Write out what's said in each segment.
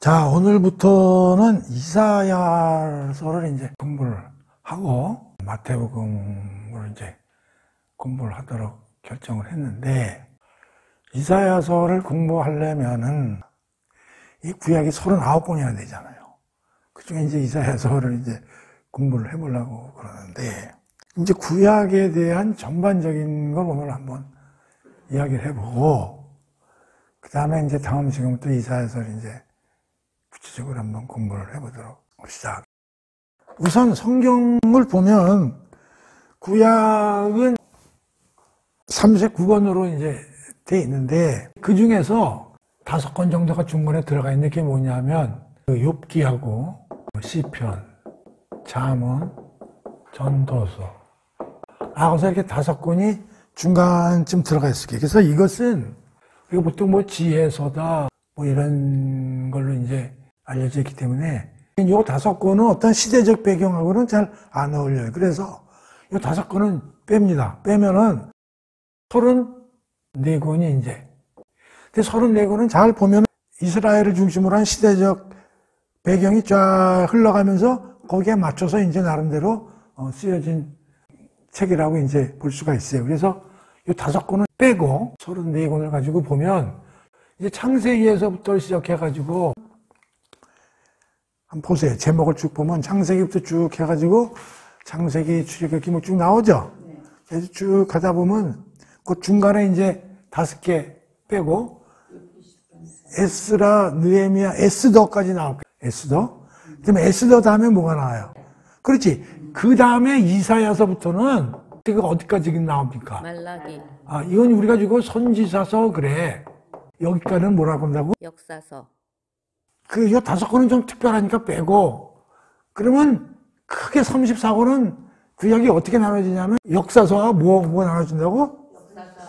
자, 오늘부터는 이사야서를 이제 공부를 하고 마태복음을 이제 공부를 하도록 결정을 했는데, 이사야서를 공부하려면은 이 구약이 39권이나 되잖아요. 그 중에 이제 이사야서를 이제 공부를 해보려고 그러는데, 이제 구약에 대한 전반적인 걸 오늘 한번 이야기를 해보고, 그 다음에 이제 다음 시간부터 이사야서를 이제 구체적으로 한번 공부를 해보도록 합시다. 우선 성경을 보면 구약은 39권으로 이제 돼 있는데, 그 중에서 5권 정도가 중간에 들어가 있는 게 뭐냐면 욥기하고 시편, 잠언, 전도서, 그래서 이렇게 5권이 중간쯤 들어가 있을게요. 그래서 이것은 우리가 보통 뭐 지혜서다 뭐 이런 걸로 이제 알려져 있기 때문에 이 5권은 어떤 시대적 배경하고는 잘 안 어울려요. 그래서 이 5권은 뺍니다. 빼면은 34권이 이제, 근데 34권은 잘 보면 이스라엘을 중심으로 한 시대적 배경이 쫙 흘러가면서 거기에 맞춰서 이제 나름대로 쓰여진 책이라고 이제 볼 수가 있어요. 그래서 이 5권을 빼고 34권을 가지고 보면 이제 창세기에서부터 시작해가지고 한번 보세요. 제목을 쭉 보면 창세기부터 쭉 해가지고 창세기, 출애굽기 뭐 쭉 나오죠. 그래서 쭉 가다 보면 그 중간에 이제 5개 빼고 에스라, 느헤미야, 에스더까지 나올 거예요. 에스더. 그다음에 에스더 다음에 뭐가 나와요? 그렇지. 그 다음에 이사야서부터는 이거 어디까지 나옵니까? 말라기. 아, 이건 우리가 지금 선지자서 그래. 여기까지는 뭐라고 한다고? 역사서. 이 5권은 좀 특별하니까 빼고, 그러면 크게 34권은 구약이 어떻게 나눠지냐면 역사서와 뭐가 나눠진다고?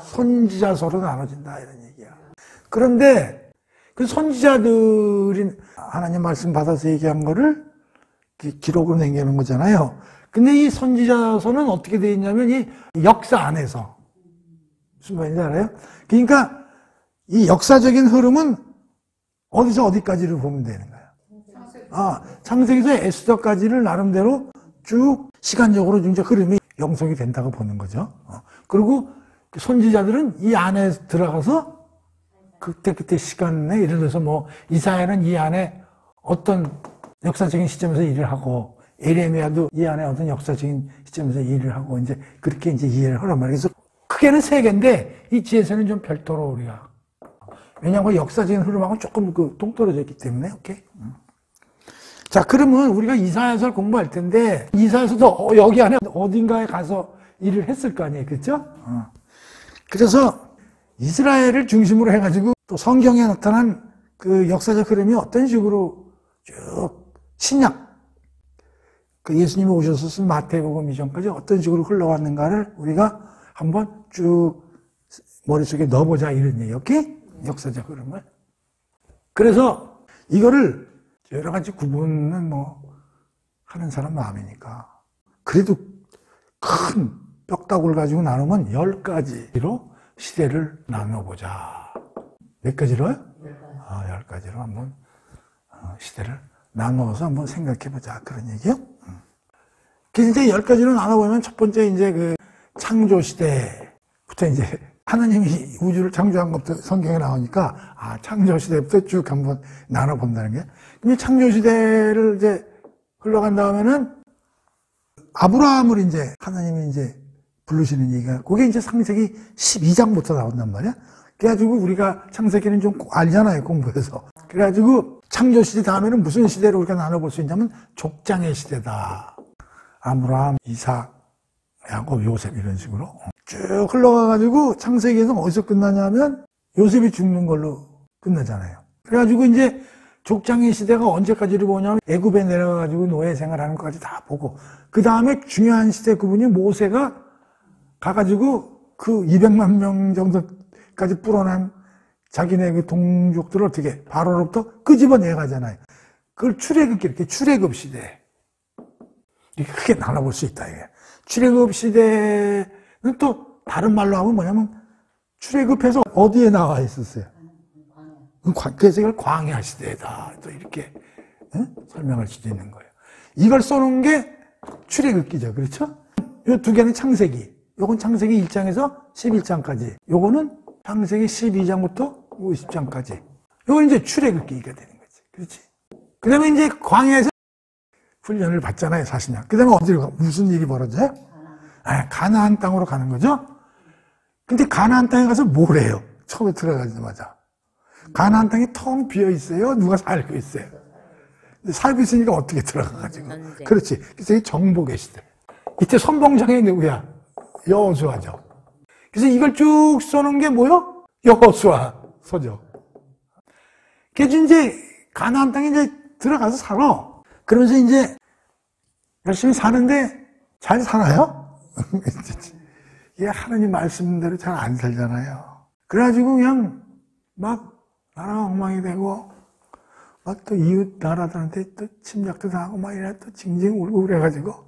선지자서로 나눠진다, 이런 얘기야. 그런데 그 선지자들이 하나님 말씀 받아서 얘기한 거를 기록으로 남겨놓은 거잖아요. 근데 이 선지자서는 어떻게 되어 있냐면 이 역사 안에서. 무슨 말인지 알아요? 그러니까 이 역사적인 흐름은 어디서 어디까지를 보면 되는 거야. 창세기에서 에스더까지를 나름대로 쭉 시간적으로 이제 흐름이 영속이 된다고 보는 거죠. 그리고 선지자들은 이 안에 들어가서 그때 시간에 예를 들어서 뭐 이사야는 이 안에 어떤 역사적인 시점에서 일을 하고, 예레미야도 이 안에 어떤 역사적인 시점에서 일을 하고, 이제 그렇게 이제 이해를 하란 말이에요. 그래서 크게는 3개인데 이 지혜서는 좀 별도로 우리가, 왜냐하면 역사적인 흐름하고 조금 동떨어져 있기 때문에. 오케이. 자, 그러면 우리가 이사야서를 공부할 텐데 이사야서도 여기 안에 어딘가에 가서 일을 했을 거 아니에요, 그렇죠? 그래서 이스라엘을 중심으로 해가지고 또 성경에 나타난 그 역사적 흐름이 어떤 식으로 쭉 신약, 예수님이 오셔서 쓴 마태복음 이전까지 어떤 식으로 흘러왔는가를 우리가 한번 쭉 머릿속에 넣어보자, 이런 얘기. 오케이? 역사적 흐름을. 그래서 이거를 여러 가지 구분은 뭐 하는 사람 마음이니까, 그래도 큰 뼈다구를 가지고 나누면 10가지로 시대를 나눠보자. 몇 가지로요? 10가지로 한번 시대를 나누어서 한번 생각해보자, 그런 얘기요. 그래서 이제 10가지로 나눠보면 첫 번째 이제 창조 시대부터 이제 하나님이 우주를 창조한 것부터 성경에 나오니까, 창조 시대부터 쭉 한번 나눠본다는 게. 근데 창조 시대를 이제 흘러간 다음에는 아브라함을 이제 하나님이 이제 부르시는 얘기가, 그게 이제 창세기 12장부터 나온단 말이야. 그래가지고 우리가 창세기는 좀 알잖아요, 공부해서. 그래가지고 창조 시대 다음에는 무슨 시대를 우리가 나눠볼 수 있냐면 족장의 시대다. 아브라함, 이삭, 야곱, 요셉, 이런 식으로 쭉 흘러가가지고 창세기에서 어디서 끝나냐면 요셉이 죽는 걸로 끝나잖아요. 그래가지고 이제 족장의 시대가 언제까지를 보냐면 애굽에 내려가가지고 노예 생활하는 것까지 다 보고, 그 다음에 중요한 시대 그분이 모세가 가가지고 그 200만 명 정도까지 불어난 자기네 그 동족들을 어떻게 바로로부터 끄집어내 가잖아요. 그걸 출애굽 시대. 이렇게 크게 나눠볼 수 있다, 이게. 출애굽 시대는 또 다른 말로 하면 뭐냐면 출애굽해서 어디에 나와 있었어요? 그래서 이걸 광야 시대다. 또 이렇게 설명할 수도 있는 거예요. 이걸 써놓은 게 출애굽기죠. 그렇죠? 이 두 개는 창세기. 요건 창세기 1장에서 11장까지. 요거는 창세기 12장부터 50장까지. 요건 이제 출애굽기가 되는 거지. 그렇지? 그 다음에 이제 광야에서 훈련을 받잖아요, 40년. 그 다음에 어디로 가? 무슨 일이 벌어져요? 가나안 땅으로 가는 거죠? 근데 가나안 땅에 가서 뭘 해요? 처음에 들어가자마자. 가나안 땅이 텅 비어 있어요? 누가 살고 있어요? 살고 있으니까 어떻게 들어가가지고. 그렇지. 그래서 이 정복의 시대. 이때 선봉장이 누구야? 여호수아죠. 그래서 이걸 쭉 써놓은 게 뭐요? 여호수아 서죠. 그래서 이제 가나안 땅에 이제 들어가서 살아. 그러면서 이제 열심히 사는데 잘 살아요? 이게 하나님 말씀대로 잘 안 살잖아요. 그래가지고 그냥 막 나라가 엉망이 되고 막 또 이웃 나라들한테 또 침략도 당하고 막 이래 또 징징 울고 그래가지고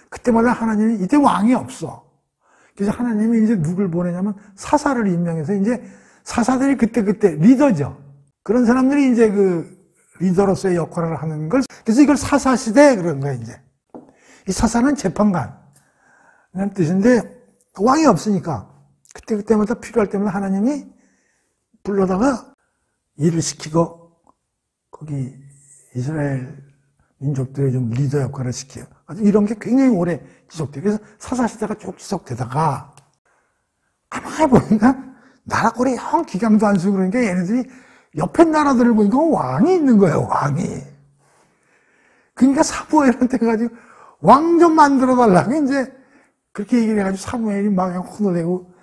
그때마다 하나님이 이때 왕이 없어. 그래서 하나님이 이제 누굴 보내냐면 사사를 임명해서 이제 사사들이 그때 리더죠. 그런 사람들이 이제 그 리더로서의 역할을 하는 걸, 그래서 이걸 사사시대 그런 거예요, 이제. 이 사사는 재판관. 라는 뜻인데, 왕이 없으니까, 그때마다 필요할 때마다 하나님이 불러다가 일을 시키고, 거기 이스라엘 민족들의 좀 리더 역할을 시켜요. 아주 이런 게 굉장히 오래 지속돼요. 그래서 사사시대가 쭉 지속되다가, 가만히 보니까, 나라꼴이 영 기강도 안 쓰고 그러니까 얘네들이 옆에 나라들을 보니까 왕이 있는 거예요, 왕이. 그러니까 사무엘한테 가지고 왕 좀 만들어 달라고 이제 그렇게 얘기를 해가지고 사무엘이 막 혼을 내고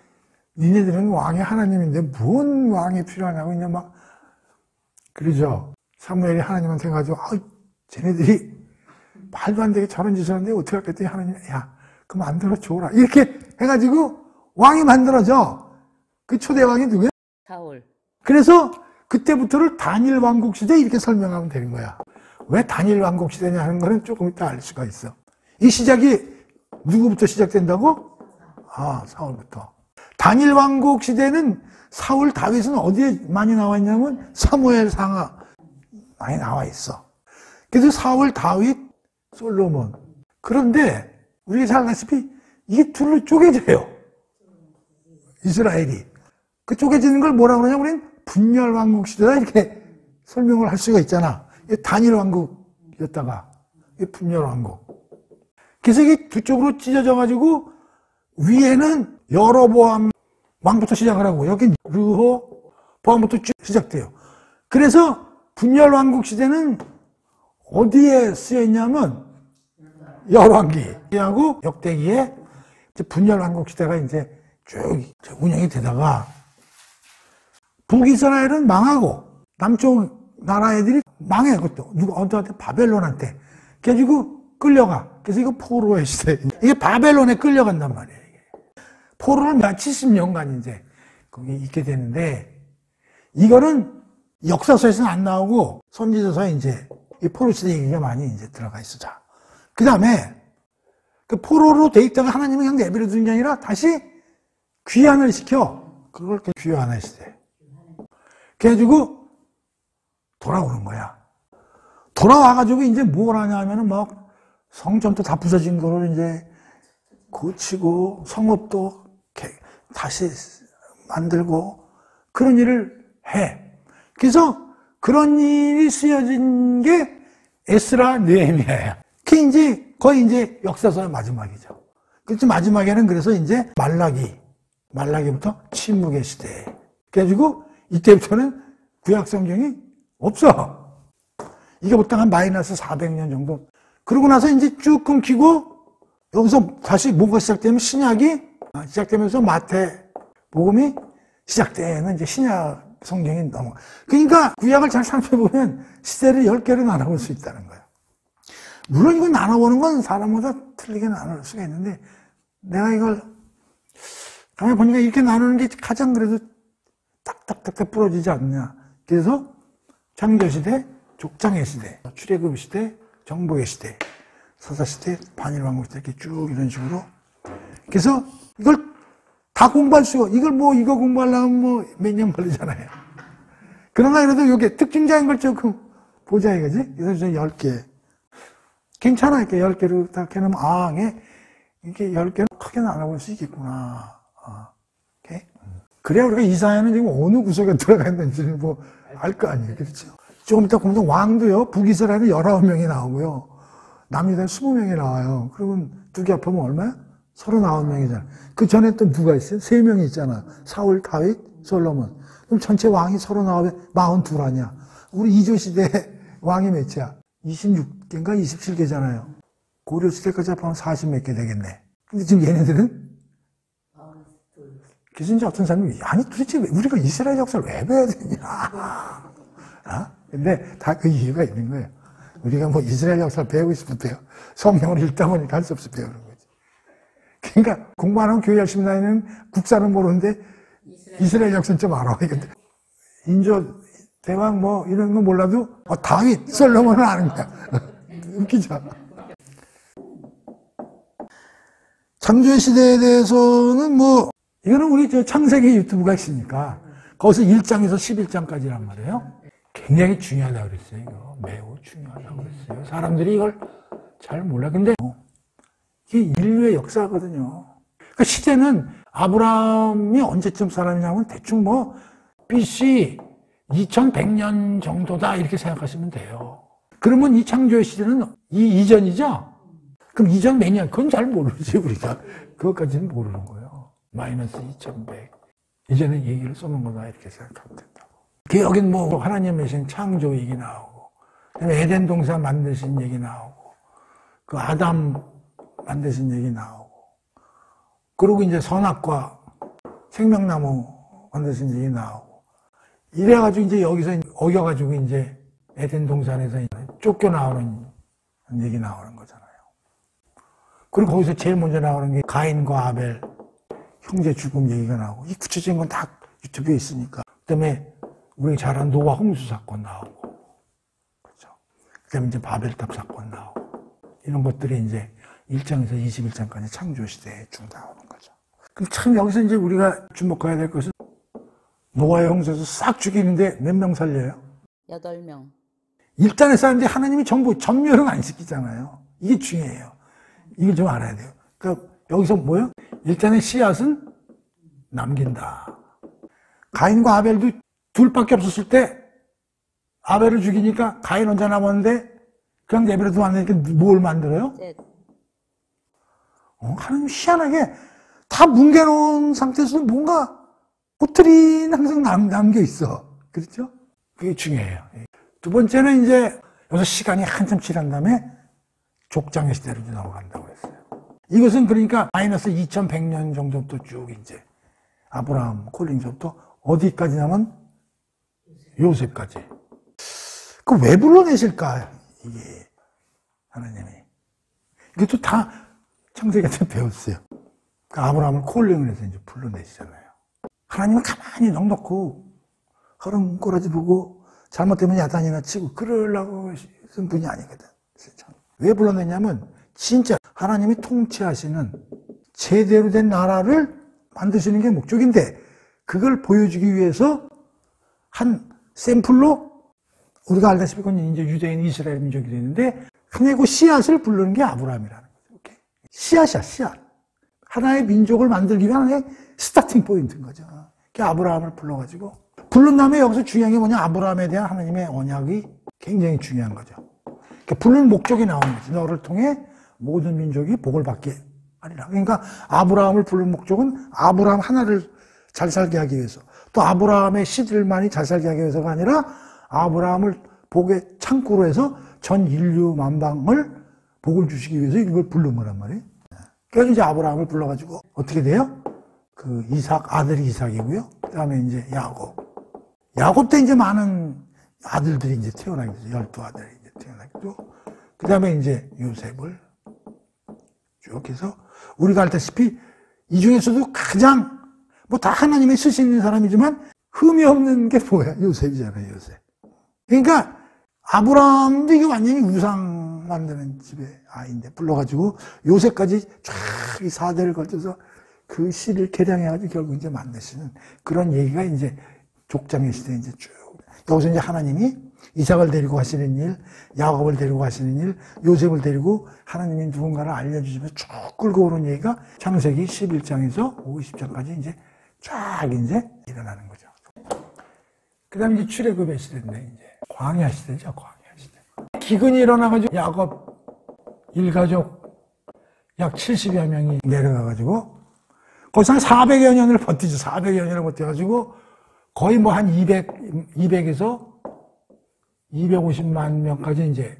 니네들은 왕이 하나님인데 뭔 왕이 필요하냐고 그냥 막 그러죠. 사무엘이 하나님한테 가지고 쟤네들이 말도 안 되게 저런 짓을 하는데 어떻게 할겠더니 하나님이 야, 그거 만들어 줘라. 이렇게 해가지고 왕이 만들어져. 그 초대 왕이 누구야? 사울. 그래서 그때부터를 단일 왕국 시대 이렇게 설명하면 되는 거야. 왜 단일 왕국 시대냐 하는 거는 조금 이따 알 수가 있어. 이 시작이 누구부터 시작된다고? 사울부터. 단일 왕국 시대는 사울, 다윗은 어디에 많이 나와 있냐면 사무엘 상하 많이 나와 있어. 그래서 사울, 다윗, 솔로몬. 그런데 우리가 잘 알다시피 이게 둘로 쪼개져요. 이스라엘이. 그 쪼개지는 걸 뭐라 그러냐? 우리는 분열 왕국 시대다 이렇게 설명을 할 수가 있잖아. 단일 왕국이었다가 분열 왕국. 그래서 이게 두 쪽으로 찢어져 가지고 위에는 여로보암 왕부터 시작을 하고 여기 르호보암부터 쭉 시작돼요. 그래서 분열 왕국 시대는 어디에 쓰여 있냐면 열왕기하고 역대기에 분열 왕국 시대가 이제 쭉 운영이 되다가 북이스라엘은 망하고 남쪽 나라 애들이 망해. 그것도 어디한테 바벨론한테 그래가지고 끌려가. 그래서 이거 포로의 시대. 이게 바벨론에 끌려간단 말이에요. 포로를 몇 70년간 이제 거기 있게 되는데 이거는 역사서에서는 안 나오고 선지서에 이제 이 포로 시대 얘기가 많이 이제 들어가 있어. 자, 그 다음에 그 포로로 돼 있다가 하나님이 그냥 내버려 두는 게 아니라 다시 귀환을 시켜. 그걸 귀환의 시대. 그래가지고 돌아오는 거야. 돌아와가지고 이제 뭘 하냐 하면은 막 성전도 다 부서진 거를 이제 고치고 성읍도 다시 만들고 그런 일을 해. 그래서 그런 일이 쓰여진 게 에스라 느헤미야야. 그게 이제 거의 이제 역사서의 마지막이죠. 그래서 마지막에는 그래서 이제 말라기부터 침묵의 시대. 그래가지고 이때부터는 구약 성경이 없어. 이게 보통 한 마이너스 400년 정도. 그러고 나서 이제 쭉 끊기고 여기서 다시 뭐가 시작되면 신약이 시작되면서 마태복음이 시작되는 이제 신약 성경이 넘어. 그러니까 구약을 잘 살펴보면 시대를 10개로 나눠볼 수 있다는 거야. 물론 이거 나눠보는 건 사람마다 틀리게 나눌 수가 있는데 내가 이걸 가만히 보니까 이렇게 나누는 게 가장 그래도 딱딱딱딱 부러지지 않냐. 그래서 창조시대, 족장의 시대, 출애굽 시대, 정복의 시대, 사사시대, 반일왕국 시대 이렇게 쭉 이런 식으로. 그래서 이걸 다 공부할 수가, 이걸 뭐 이거 공부하려면 뭐 몇 년 걸리잖아요. 그러나 그래도 이게 특징자인 걸 조금 보자 이거지. 그래서 10개. 괜찮아. 이렇게 10개로 딱 해놓으면, 아, 이게 10개는 크게 나눠볼 수 있겠구나. 이렇게. 그래야 우리가 이 사회는 지금 어느 구석에 들어가 있는지는 뭐, 알 거 아니에요. 그렇죠? 조금 이따 보면 왕도요, 북이스라엘은 19명이 나오고요. 남유다는 20명이 나와요. 그러면 두 개 합하면 얼마야? 39명이잖아. 그 전에 또 누가 있어요? 3명이 있잖아. 사울, 다윗, 솔로몬. 그럼 전체 왕이 39에 42 아니야. 우리 이조 시대 왕이 몇이야? 26개인가 27개잖아요. 고려 시대까지 합하면 40 몇 개 되겠네. 근데 지금 얘네들은? 그래서 이제 어떤 사람이, 아니 도대체 우리가 이스라엘 역사를 왜 배워야 되냐. 근데 다 그 이유가 있는 거예요. 우리가 뭐 이스라엘 역사를 배우고 싶으면 배워. 성경을 읽다 보니까 할 수 없이 배우는 거지. 그러니까 공부 안 하면 교회 열심히 다니는 국사는 모르는데 이스라엘 역사는 좀 알아. 인조 대왕 뭐 이런 거 몰라도 다윗, 솔로몬은 아는 거야. 웃기죠. 창조의 시대에 대해서는 뭐 이거는 우리 저 창세기 유튜브가 있으니까 거기서 1장에서 11장까지란 말이에요. 굉장히 중요하다고 그랬어요. 이거 매우 중요하다고 그랬어요. 사람들이 이걸 잘 몰라. 근데 이게 인류의 역사거든요. 그러니까 시대는 아브라함이 언제쯤 사람이냐면 대충 뭐 BC 2100년 정도다 이렇게 생각하시면 돼요. 그러면 이 창조의 시대는 이 이전이죠? 그럼 이전 몇 년? 그건 잘 모르지 우리가. 그것까지는 모르는 거예요. 마이너스 2100. 이전에 얘기를 써놓은 거다 이렇게 생각하면 된다고. 여긴 뭐 하나님의 하신 창조 얘기 나오고, 그다음에 에덴 동산 만드신 얘기 나오고, 그 아담 만드신 얘기 나오고, 그리고 이제 선악과 생명나무 만드신 얘기 나오고, 이래가지고 이제 여기서 어겨가지고 이제 에덴 동산에서 쫓겨나오는 얘기 나오는 거잖아요. 그리고 거기서 제일 먼저 나오는 게 가인과 아벨 형제 죽음 얘기가 나오고, 이 구체적인 건 다 유튜브에 있으니까. 그다음에 우리 잘 아는 노아 홍수 사건 나오고, 그렇죠. 그다음에 이제 바벨탑 사건 나오고, 이런 것들이 이제 1장에서 21장까지 창조 시대에 쭉 나오는 거죠. 그럼 참 여기서 이제 우리가 주목해야 될 것은 노아의 홍수에서 싹 죽이는데 몇 명 살려요? 8명. 일단에 사는데 하나님이 전부 전멸은 안 시키잖아요. 이게 중요해요. 이걸 좀 알아야 돼요. 그러니까 여기서 뭐요? 일단의 씨앗은 남긴다. 가인과 아벨도 둘밖에 없었을 때 아벨을 죽이니까 가인 혼자 남았는데 그냥 내버려두면 안 되니까 뭘 만들어요? 하나님 희한하게 다 뭉개놓은 상태에서 뭔가 꼬투리는 항상 남겨 있어. 그렇죠? 그게 중요해요. 두 번째는 이제 여기서 시간이 한참 지난 다음에 족장의 시대로 넘어간다고 했어요. 이것은 그러니까 마이너스 2100년 정도부터 쭉 이제 아브라함 콜링서부터 어디까지냐면 요셉까지. 그 왜 불러내실까? 이게 하나님이. 이것도 다 창세기한테 배웠어요. 그 아브라함을 콜링을 해서 이제 불러내시잖아요. 하나님은 가만히 넉넉고 걸음꼬라지 보고 잘못되면 야단이나 치고 그러려고 쓴 분이 아니거든. 왜 불러냈냐면 진짜 하나님이 통치하시는 제대로 된 나라를 만드시는 게 목적인데 그걸 보여주기 위해서 한 샘플로 우리가 알다시피 그건 이제 유대인 이스라엘 민족이 되는데 그냥 그 씨앗을 부르는 게 아브라함이라는 거죠. 씨앗이야, 씨앗. 하나의 민족을 만들기 위한 하나의 스타팅 포인트인 거죠. 그 아브라함을 불러가지고 부른 다음에 여기서 중요한 게 뭐냐? 아브라함에 대한 하나님의 언약이 굉장히 중요한 거죠. 그러니까 부르는 목적이 나오는 거지. 너를 통해 모든 민족이 복을 받게 하리라. 그러니까 아브라함을 부른 목적은 아브라함 하나를 잘 살게 하기 위해서, 또 아브라함의 시들만이 잘 살게 하기 위해서가 아니라 아브라함을 복의 창고로 해서 전 인류 만방을 복을 주시기 위해서 이걸 부른 거란 말이에요. 그래서 이제 아브라함을 불러가지고 어떻게 돼요? 그 이삭, 아들이 이삭이고요. 그 다음에 이제 야곱 때 이제 많은 아들들이 이제 태어나게 되죠. 12아들이 이제 태어나게 되고. 그 다음에 이제 요셉을 쭉 해서 우리가 알다시피 이 중에서도 가장 뭐 다 하나님의 쓰시는 사람이지만 흠이 없는 게 뭐야? 요셉이잖아요, 요셉. 그러니까 아브라함도 이게 완전히 우상 만드는 집의 아이인데 불러가지고 요셉까지 쫙 이 4대를 걸쳐서 그 씨를 개량해가지고 결국 이제 만드시는 그런 얘기가 이제 족장의 시대에 이제 쭉. 여기서 이제 하나님이 이삭을 데리고 가시는 일, 야곱을 데리고 가시는 일, 요셉을 데리고 하나님이 누군가를 알려주시면서 쭉 끌고 오는 얘기가 창세기 11장에서 50장까지 이제 쫙 이제 일어나는 거죠. 그 다음에 이제 출애굽의 시대인데, 이제 광야 시대죠, 광야 시대. 기근이 일어나가지고 야곱 일가족 약 70여 명이 내려가가지고 거기서 한 400여 년을 버티죠. 400여 년을 버텨가지고 거의 뭐 한 200에서 250만 명까지 이제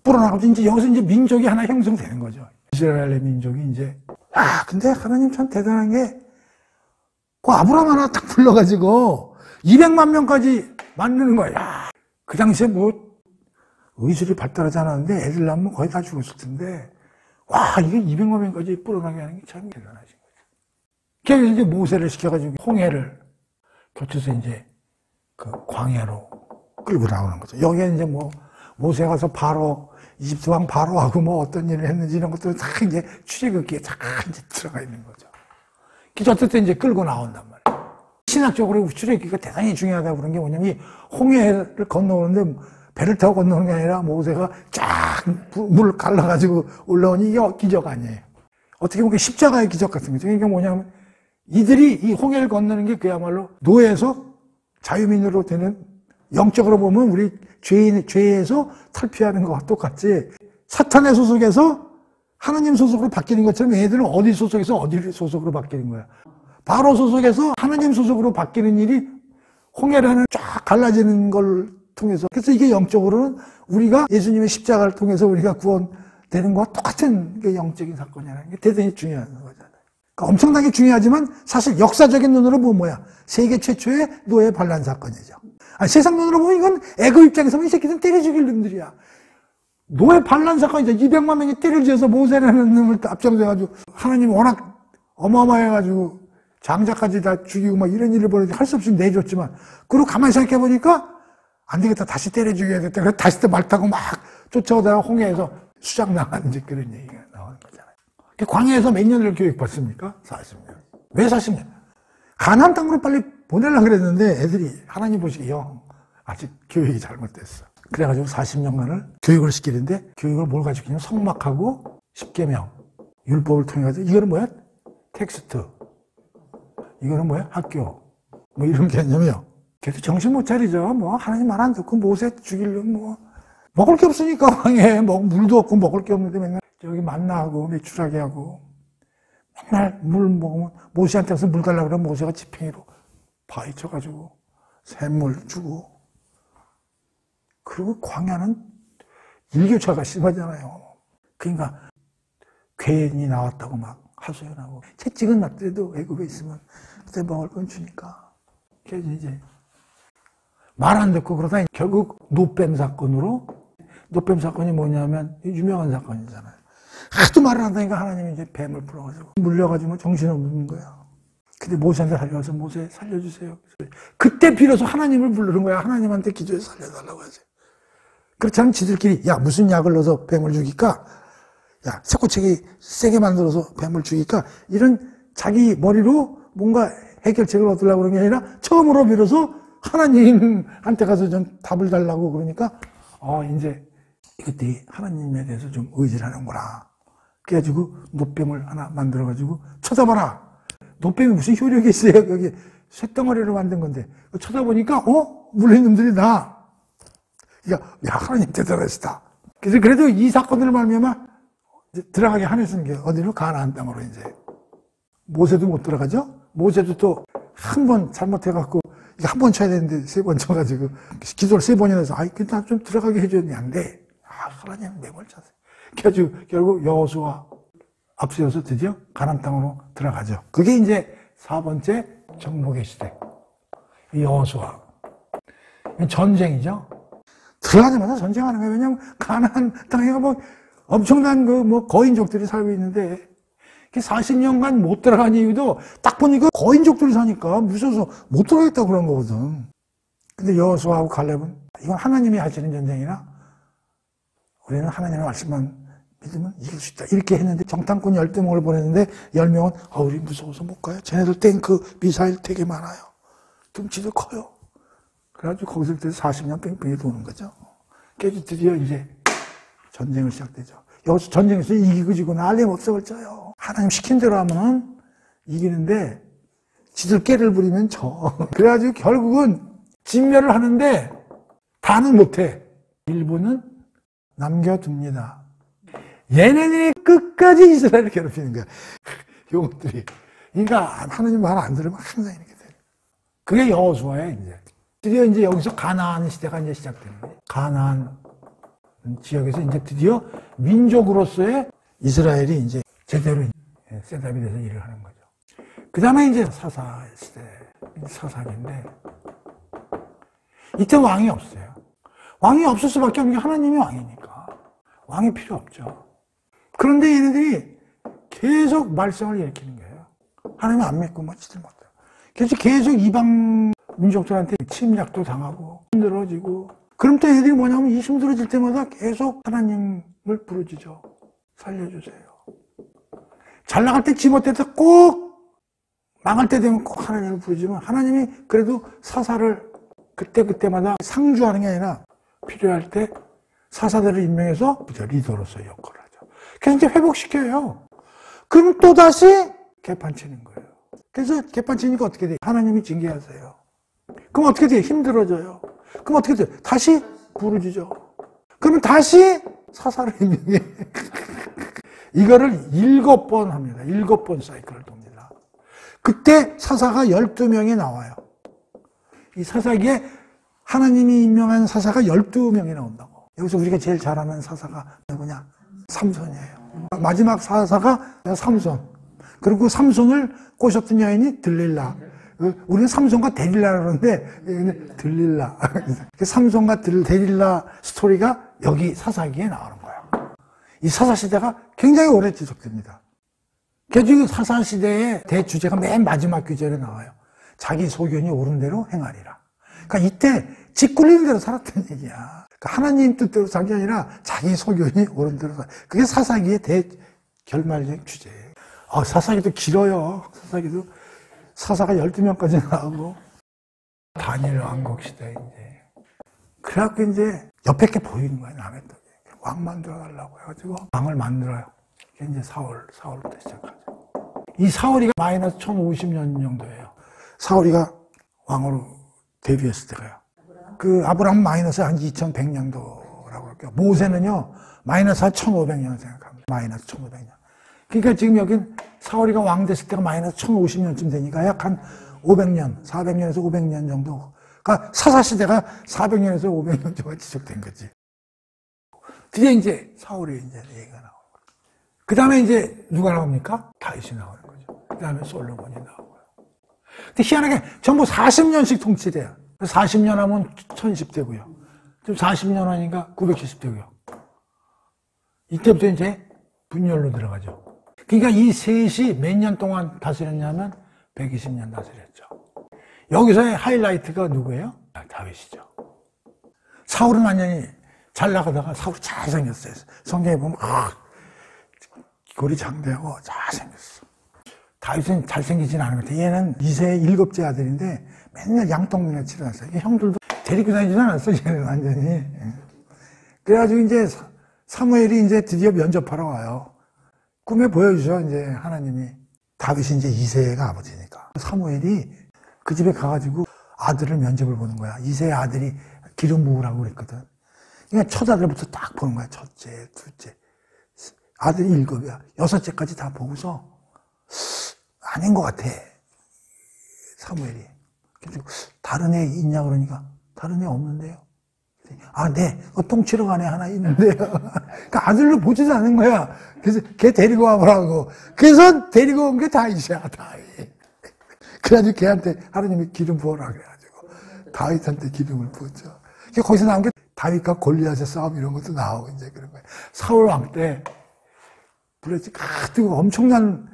불어나가지고 이제 여기서 이제 민족이 하나 형성되는 거죠. 이스라엘의 민족이 이제. 근데 하나님 참 대단한 게 그 아브라함 하나 딱 불러가지고 200만 명까지 만드는 거야. 그 당시에 뭐 의술이 발달하지 않았는데 애들 낳으면 거의 다 죽었을 텐데 와, 이게 200만 명까지 불어나게 하는 게 참 대단하신 거죠. 그래서 이제 모세를 시켜가지고 홍해를 거쳐서 이제 그 광야로 끌고 나오는 거죠. 여기에 이제 뭐 모세 가서 바로 이집트 왕 바로하고 뭐 어떤 일을 했는지 이런 것들은 다 이제 출애굽기에 다 이제 들어가 있는 거죠. 그래서 어쨌든 이제 끌고 나온단 말이에요. 신학적으로 출애굽기가 대단히 중요하다고 그런 게 뭐냐면 이 홍해를 건너오는데 배를 타고 건너는 게 아니라 모세가 쫙 물 갈라가지고 올라오니 이게 기적 아니에요. 어떻게 보면 십자가의 기적 같은 거죠. 그러니까 뭐냐면 이들이 이 홍해를 건너는 게 그야말로 노예에서 자유민으로 되는 영적으로 보면 우리 죄에서 탈피하는 것과 똑같이 사탄의 소속에서 하나님 소속으로 바뀌는 것처럼 얘들은 어디 소속에서 어디 소속으로 바뀌는 거야. 바로 소속에서 하나님 소속으로 바뀌는 일이 홍해라는 쫙 갈라지는 걸 통해서. 그래서 이게 영적으로는 우리가 예수님의 십자가를 통해서 우리가 구원되는 것과 똑같은 게 영적인 사건이라는 게 대단히 중요한 거잖아요. 그러니까 엄청나게 중요하지만 사실 역사적인 눈으로 보면 뭐야? 세계 최초의 노예 반란 사건이죠. 세상 눈으로 보면 이건 애굽 입장에서 보면 이 새끼들은 때려 죽일 놈들이야. 노예 반란 사건이죠. 200만 명이 때려 죽여서 모세라는 놈을 앞장서가지고 하나님이 워낙 어마어마해가지고 장자까지 다 죽이고 막 이런 일을 벌이지 할 수 없이 내줬지만 그리고 가만히 생각해보니까 안 되겠다. 다시 때려 죽여야겠다. 그래서 다시 또 말 타고 막 쫓아오다가 홍해에서 수장 나가는 그런 얘기가 나오는 거잖아요. 광야에서 몇 년을 교육받습니까? 40년. 왜 40년? 가나안 땅으로 빨리 보내려고 그랬는데 애들이 하나님 보시기에 형 아직 교육이 잘못됐어. 그래가지고 40년간을 교육을 시키는데 교육을 뭘 가지고 있냐면 성막하고 십계명 율법을 통해 가지고 이거는 뭐야? 텍스트. 이거는 뭐야? 학교. 뭐 이런 개념이요. 걔도 정신 못 차리죠. 뭐 하나님 말 안 듣고 모세 죽이려면 뭐 먹을 게 없으니까 황해 물도 없고 먹을 게 없는데 맨날 저기 만나하고 메추라기 하고 맨날 물 먹으면 모세한테 가서 물 달라고 그러면 모세가 지팡이로 파헤쳐가지고 샘물 주고. 그리고 광야는 일교차가 심하잖아요. 그러니까 괴인이 나왔다고 막 하소연하고 채찍은 났더라도 애굽에 있으면 그때 먹을 건 주니까. 그래서 이제 말 안 듣고 그러다 결국 노뱀 사건으로. 노뱀 사건이 뭐냐면 유명한 사건이잖아요. 하도 말을 한다니까 하나님이 이제 뱀을 불어가지고 물려가지고 정신없는 거야. 근데 모세한테 달려와서 모세 살려주세요. 그때 비로소 하나님을 부르는 거야. 하나님한테 기도해서 살려달라고 하지. 그렇지 않으면 지들끼리 야 무슨 약을 넣어서 뱀을 죽일까? 야 새꼬챙이 세게 만들어서 뱀을 죽일까? 이런 자기 머리로 뭔가 해결책을 얻으려고 그런 게 아니라 처음으로 비로소 하나님한테 가서 좀 답을 달라고 그러니까 이제 이것들이 하나님에 대해서 좀 의지를 하는구나. 그래가지고 노뱀을 하나 만들어가지고 쳐다봐라. 노뱀이 무슨 효력이 있어요? 여기 쇳덩어리로 만든 건데 쳐다보니까 물린 놈들이 나. 야 하나님 대단하시다. 그래서 그래도 이 사건을 말미암아 들어가게 하셨는 게 어디로? 가나안 땅으로 이제. 모세도 못 들어가죠? 모세도 또 한 번 잘못해갖고 한 번 쳐야 되는데 3번 쳐가지고 기도를 3번이나 해서 나 좀 들어가게 해줬는데 안 돼. 하나님 매몰 쳤어요. 그래가지고 결국 여호수아 앞세워서 드디어 가나안 땅으로 들어가죠. 그게 이제 4번째 정복의 시대. 여호수아. 전쟁이죠. 들어가자마자 전쟁하는 거예요. 왜냐면 가나안 땅에 뭐 엄청난 거인족들이 살고 있는데 40년간 못 들어간 이유도 딱 보니까 거인족들이 사니까 무서워서 못 들어가겠다고 그런 거거든. 근데 여호수아하고 칼렙은 이건 하나님이 하시는 전쟁이라 우리는 하나님의 말씀만 믿으면 이길 수 있다. 이렇게 했는데 정탐꾼 10대목을 보냈는데 10명은 우리 무서워서 못 가요. 쟤네들 탱크, 미사일 되게 많아요. 덩치도 커요. 그래가지고 거기서 40년 뺑뺑이 도는 거죠. 그래서 드디어 이제 전쟁을 시작되죠. 여기서 전쟁에서 이기고 지고 난리 못석을 쳐요. 하나님 시킨 대로 하면은 이기는데 지들 깨를 부리면 져. 그래가지고 결국은 진멸을 하는데 다는 못해. 일부는 남겨둡니다. 얘네들이 끝까지 이스라엘을 괴롭히는 거야. 용들이. 그러니까 하나님 말 안 들으면 항상 이렇게 돼요. 그게 여호수아야 이제. 드디어 이제 여기서 가나안 시대가 이제 시작되는 거예요. 가나안 지역에서 이제 드디어 민족으로서의 이스라엘이 이제 제대로 셋업이 돼서 일을 하는 거죠. 그 다음에 이제 사사 시대, 사사기인데, 이때 왕이 없어요. 왕이 없을 수밖에 없는 게 하나님이 왕이니까. 왕이 필요 없죠. 그런데 얘네들이 계속 말썽을 일으키는 거예요. 하나님 안 믿고 뭐 지들 못해요. 그래서 계속 이방 민족들한테 침략도 당하고 힘들어지고, 그럼 또 얘네들이 뭐냐면 이 힘들어질 때마다 계속 하나님을 부르짖죠. 살려주세요. 잘 나갈 때 지못해서 꼭 망할 때 되면 꼭 하나님을 부르짖으면 하나님이 그래도 사사를 그때마다 상주하는 게 아니라 필요할 때 사사들을 임명해서 리더로서의 역할을 하죠. 그래서 이제 회복시켜요. 그럼 또다시 개판치는 거예요. 그래서 개판치니까 어떻게 돼요? 하나님이 징계하세요. 그럼 어떻게 돼요? 힘들어져요. 그럼 어떻게 돼요? 다시 부르짖죠. 그러면 다시 사사를 임명해. 이거를 7번 합니다. 7번 사이클을 돕니다. 그때 사사가 12명이 나와요. 이 사사기에 하나님이 임명한 사사가 12명이 나온다고. 여기서 우리가 제일 잘 아는 사사가 누구냐? 삼손이에요. 마지막 사사가 삼손. 그리고 삼손을 꼬셨던 여인이 들릴라. 우리는 삼손과 데릴라라고 그러는데 들릴라. 삼손과 데릴라 스토리가 여기 사사기에 나오는 거예요. 이 사사시대가 굉장히 오래 지속됩니다. 그래서 사사시대의 대주제가 맨 마지막 구절에 나와요. 자기 소견이 옳은 대로 행하리라. 그러니까 이때 지 꿀리는 대로 살았다는 얘기야. 그러니까 하나님 뜻대로 산 게 아니라 자기 소견이 옳은 대로 살았다. 그게 사사기의 대결말적 주제예요. 사사기도 길어요. 사사기도 사사가 12명까지 나오고 다니엘 왕국 시대 이제 그래갖고 이제 옆에 게 보이는 거야. 남의 떡이 왕 만들어 달라고 해가지고 왕을 만들어요. 이게 이제 사울부터 시작하죠. 이 사울이가 마이너스 1050년 정도예요. 사울이가 왕으로 데뷔했을 때가요. 그 아브라함 마이너스 한 2100년도라고 할게요. 모세는요 마이너스 한 1500년 생각합니다. 마이너스 1500년. 그러니까 지금 여긴 사울이가 왕 됐을 때가 마이너스 1050년쯤 되니까 약 한 500년, 400년에서 500년 정도. 그러니까 사사시대가 400년에서 500년 정도 지속된 거지. 드디어 이제 사울이 이제 얘기가 나오고. 그 다음에 이제 누가 나옵니까? 다윗이 나오는 거죠. 그 다음에 솔로몬이 나오고요. 근데 희한하게 전부 40년씩 통치돼요. 40년 하면 1010대고요. 좀 40년 하니까 970대고요. 이때부터 이제 분열로 들어가죠. 그러니까 이 셋이 몇 년 동안 다스렸냐면 120년 다스렸죠. 여기서의 하이라이트가 누구예요? 다윗이죠. 사울은 완전히 잘 나가다가 사울이 잘생겼어요. 성경에 보면 골이 장대하고 잘생겼어. 다윗은 잘생기진 않은 것 같아요. 얘는 이세의 7째 아들인데 맨날 양똥이나 치러놨어요. 형들도 데리고 다니진 않았어요. 얘는 완전히. 그래가지고 이제 사무엘이 이제 드디어 면접하러 와요. 꿈에 보여주죠. 이제 하나님이. 다윗이 이제 이세가 아버지니까. 사무엘이 그 집에 가가지고 아들을 면접을 보는 거야. 이세의 아들이 기름 부으라고 그랬거든. 그러니까 첫 아들부터 딱 보는 거야. 첫째, 둘째. 아들이 7이야. 6째까지 다 보고서 아닌 것 같아. 사무엘이. 그래서 다른 애 있냐 그러니까 다른 애 없는데요. 네. 똥치러 간 애 하나 있는데요. 그러니까 아들로 보지도 않은 거야. 그래서 걔 데리고 와보라고. 그래서 데리고 온 게 다윗이야, 다윗. 그래가지고 걔한테 하나님이 기름 부어라 그래가지고 다윗한테 기름을 부었죠. 거기서 나온 게 다윗과 골리앗의 싸움 이런 것도 나오고 이제 그런 거예요. 사울 왕 때 불렸지. 뜨고 엄청난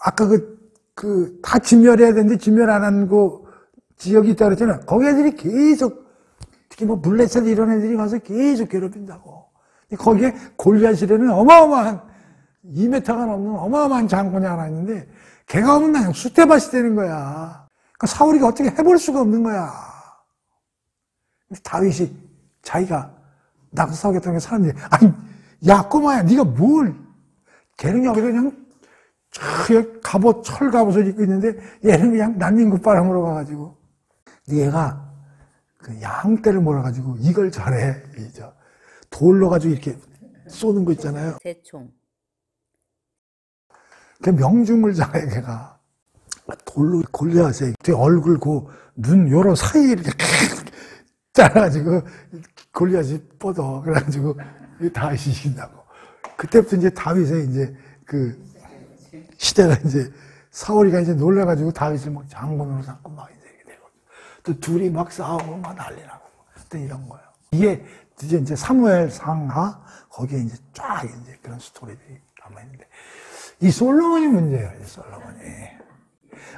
아까 다 진멸해야 되는데 진멸 안 한 그 지역이 있다 그랬잖아요. 거기 애들이 계속 특히 뭐 블레셋 이런 애들이 가서 계속 괴롭힌다고. 거기에 골리앗이라는 어마어마한 2m가 넘는 어마어마한 장군이 하나 있는데 걔가 오면 그냥 수태밭이 되는 거야. 그러니까 사울이가 어떻게 해볼 수가 없는 거야. 다윗이 자기가 나가서 싸우겠다는 게 사람들이, 아니, 야, 꼬마야, 네가 뭘, 걔는 여기서 그냥, 갑옷, 철 갑옷을 입고 있는데, 얘는 그냥 난닝구 바람으로 가가지고, 얘가 그 양떼를 몰아가지고 이걸 잘해. 돌로 가지고 이렇게 쏘는 거 있잖아요. 대총. 그 명중을 잘해, 걔가. 돌로 골리앗에 얼굴, 눈, 요런 사이에 이렇게 잘라가지고 골리앗이 뻗어. 그래가지고 다윗이 이긴다고. 그때부터 이제 다윗의 이제 그 시대가 이제 사울이가 이제 놀라가지고 다윗을 막 장군으로 삼고 막 이제 이렇게 되고 또 둘이 막 싸우고 막 난리 나고 또 이런 거예요. 이게 이제 사무엘 상하 거기에 이제 쫙 이제 그런 스토리들이 남아 있는데 이 솔로몬이 문제예요. 이 솔로몬이.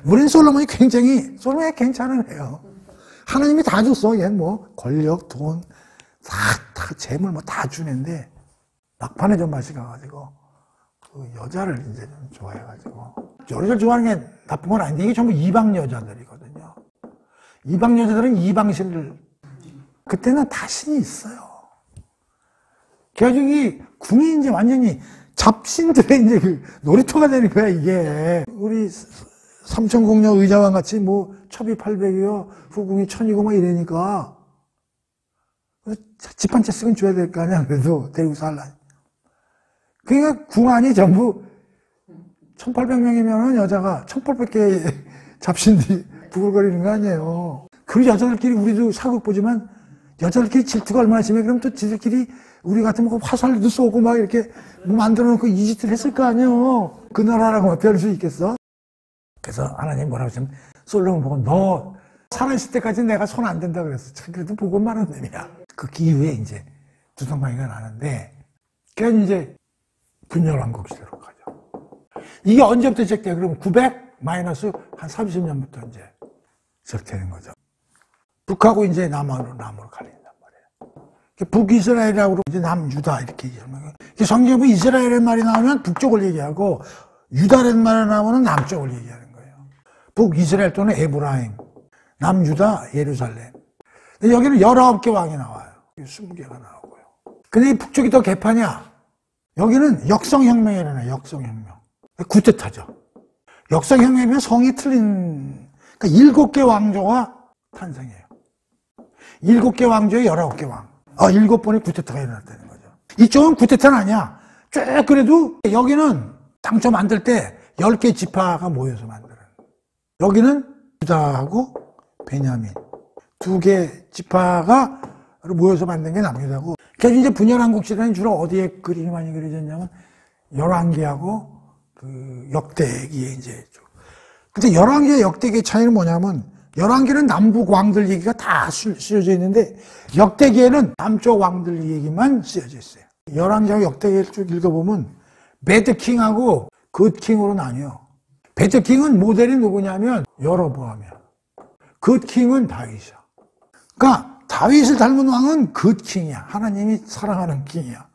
우린 솔로몬이 솔로몬이 괜찮은 애요. 하나님이 다 줬어. 얘는 뭐 권력, 돈, 다 재물 뭐 다 주는데 막판에 좀 맛이 가가지고 그 여자를 이제 좀 좋아해가지고 여자를 좋아하는 게 나쁜 건 아닌데 이게 전부 이방 여자들이거든요. 이방 여자들은 이방신을 그때는 다 신이 있어요. 그래가지고 이 궁이 이제 완전히 잡신들의 이제 그 놀이터가 되는 거야 이게. 우리 삼천궁녀 의자왕 같이 뭐 첩이 800이요 후궁이 1000이고 막 이러니까 집 한 채 씩은 줘야 될 거 아니야. 그래도 데리고 살라. 그러니까 궁 안이 전부 1800명이면 여자가 1800개의 잡신들이 부글거리는 거 아니에요. 그 여자들끼리 우리도 사극 보지만 여자들끼리 질투가 얼마나 심해. 그럼 또 지들끼리 우리 같으면 화살도 쏘고 막 이렇게 뭐 만들어 놓고 이 짓을 했을 거 아니에요. 그 나라라고 어떻게 할 수 있겠어? 그래서 하나님 뭐라고 하시면 솔로몬 보고 너 살아있을 때까지 내가 손 안 댄다 그랬어. 그래도 복은 많은 놈이야. 그 이후에 이제 두성강이가 나는데 그래서 이제 분열왕국 시대로 가죠. 이게 언제부터 시작돼요? 그럼 900 마이너스 한 30년부터 이제 시작되는 거죠. 북하고 이제 남으로 갈린단 말이에요. 북이스라엘하고 이제 남유다 이렇게 얘기하는 성경에 보면 이스라엘의 말이 나오면 북쪽을 얘기하고 유다라는 말이 나오면 남쪽을 얘기하는 거예요. 북이스라엘 또는 에브라임, 남유다, 예루살렘. 근데 여기는 19개 왕이 나와요. 20개가 나오고요. 근데 이 북쪽이 더 개파냐? 여기는 역성혁명이 일어나요. 역성혁명. 구테타죠. 역성혁명이면 성이 틀린, 그러니까 7개 왕조가 탄생해요. 7개 왕조에 19개 왕. 7번의 구테타가 일어났다는 거죠. 이쪽은 구테타는 아니야. 쭉 그래도 여기는 당초 만들 때 10개 지파가 모여서 만드는. 여기는 유다하고 베냐민. 2개 지파가 모여서 만든 게 남유다고. 그래서 이제 분열왕국 시대는 주로 어디에 그림이 많이 그려졌냐면 열왕기하고 그 역대기에 이제. 근데 열왕기와 역대기의 차이는 뭐냐면 열왕기는 남북 왕들 얘기가 다 쓰여져 있는데 역대기에는 남쪽 왕들 얘기만 쓰여져 있어요. 열왕기하고 역대기를 쭉 읽어보면 배드킹하고 굿킹으로 나뉘어. 배드킹은 모델이 누구냐면 여로보암이야. 굿킹은 다윗이야. 그러니까 다윗을 닮은 왕은 굿킹이야. 하나님이 사랑하는 킹이야.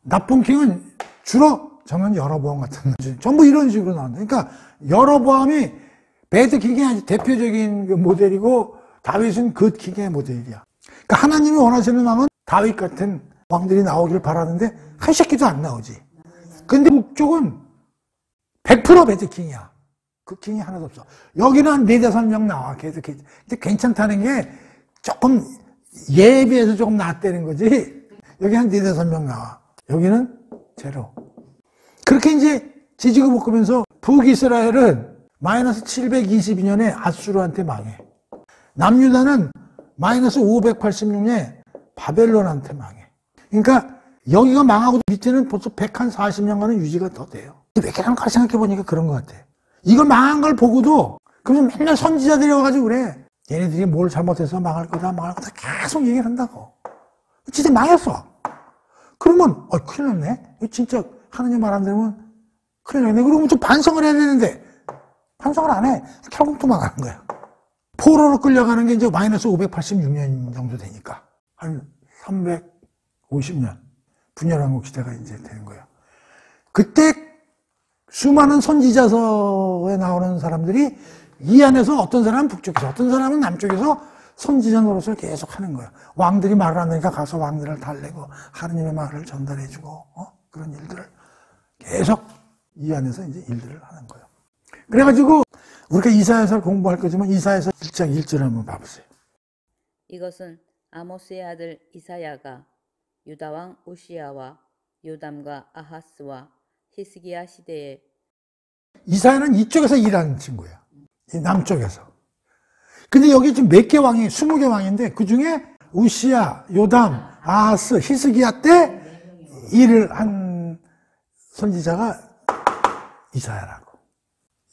나쁜 킹은 주로 저는 여로보암 같은 전부 이런 식으로 나온다. 그러니까 여로보암이 배드킹의 아주 대표적인 그 모델이고 다윗은 굿킹의 모델이야. 그러니까 하나님이 원하시는 왕은 다윗 같은 왕들이 나오길 바라는데 한 새끼도 안 나오지. 근데 북쪽은 100% 배드킹이야. 그 킹이 하나도 없어. 여기는 한 4-5명 나와. 계속. 근데 괜찮다는 게 조금 예에 비해서 조금 낫다는 거지. 여기 한 4-5명 나와. 여기는 제로. 그렇게 이제 지지고 볶으면서 북이스라엘은 마이너스 722년에 아수르한테 망해. 남유다는 마이너스 586년에 바벨론한테 망해. 그러니까 여기가 망하고 밑에는 벌써 140년간은 유지가 더 돼요. 왜 그런가 생각해보니까 그런 것 같아. 이거 망한 걸 보고도 그러면 맨날 선지자들이 와가지고 그래. 얘네들이 뭘 잘못해서 망할 거다 계속 얘기를 한다고. 진짜 망했어. 그러면 큰일 났네. 진짜 하느님 말 안 들으면 큰일 났네. 그러면 좀 반성을 해야 되는데 반성을 안 해. 결국 또 망하는 거야. 포로로 끌려가는 게 이제 마이너스 586년 정도 되니까 한 350년 분열왕국 시대가 이제 되는 거예요. 그때 수많은 선지자서에 나오는 사람들이 이 안에서 어떤 사람은 북쪽에서 어떤 사람은 남쪽에서 선지자 노릇을 계속 하는 거야. 왕들이 말을 안 하니까 가서 왕들을 달래고 하느님의 말을 전달해주고 그런 일들을 계속 이 안에서 이제 일들을 하는 거예요. 그래가지고 우리가 이사야서를 공부할 거지만 이사야서 1장 1절을 한번 봐보세요. 이것은 아모스의 아들 이사야가 유다 왕 우시야와 요담과 아하스와 히스기야 시대에 이사야는 이쪽에서 일하는 친구야. 이 남쪽에서. 근데 여기 지금 몇 개 왕이 20개 왕인데 그 중에 우시야, 요담, 아하스, 히스기야 때 일을 한 선지자가 이사야라고.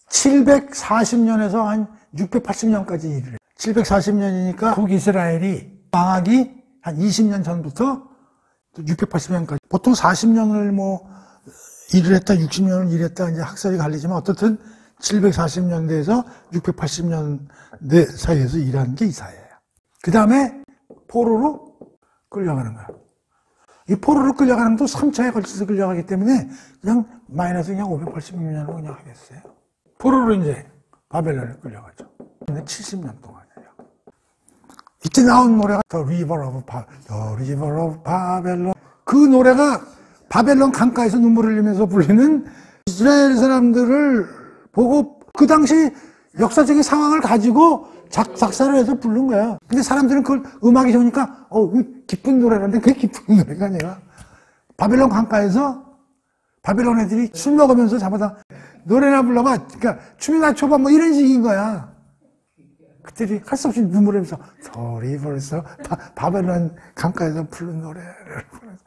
740년에서 한 680년까지 일을 해. 740년이니까 북이스라엘이 망하기 한 20년 전부터 680년까지. 보통 40년을 뭐 일을 했다, 60년을 일했다, 이제 학설이 갈리지만 어떻든 740년대에서 680년대 사이에서 일하는 게 이사야예요. 그 다음에 포로로 끌려가는 거야. 이 포로로 끌려가는 것도 3차에 걸쳐서 끌려가기 때문에 그냥 마이너스 그냥 586년으로 그냥 하겠어요. 포로로 이제 바벨론에 끌려가죠. 근데 70년 동안이에요. 이때 나온 노래가 The River of Babylon. 그 노래가 바벨론 강가에서 눈물을 흘리면서 불리는 이스라엘 사람들을 보고 그 당시 역사적인 상황을 가지고 작사를 해서 부른 거야. 근데 사람들은 그걸 음악이 좋으니까 기쁜 노래라는데 그게 기쁜 노래가 아니라 바벨론 강가에서 바벨론 애들이 술 먹으면서 잡아다 노래나 불러봐. 그러니까 춤이나 춰봐 뭐 이런 식인 거야. 그들이 할 수 없이 눈물을 흘리면서 저리 벌써 바벨론 강가에서 부른 노래를 부르면서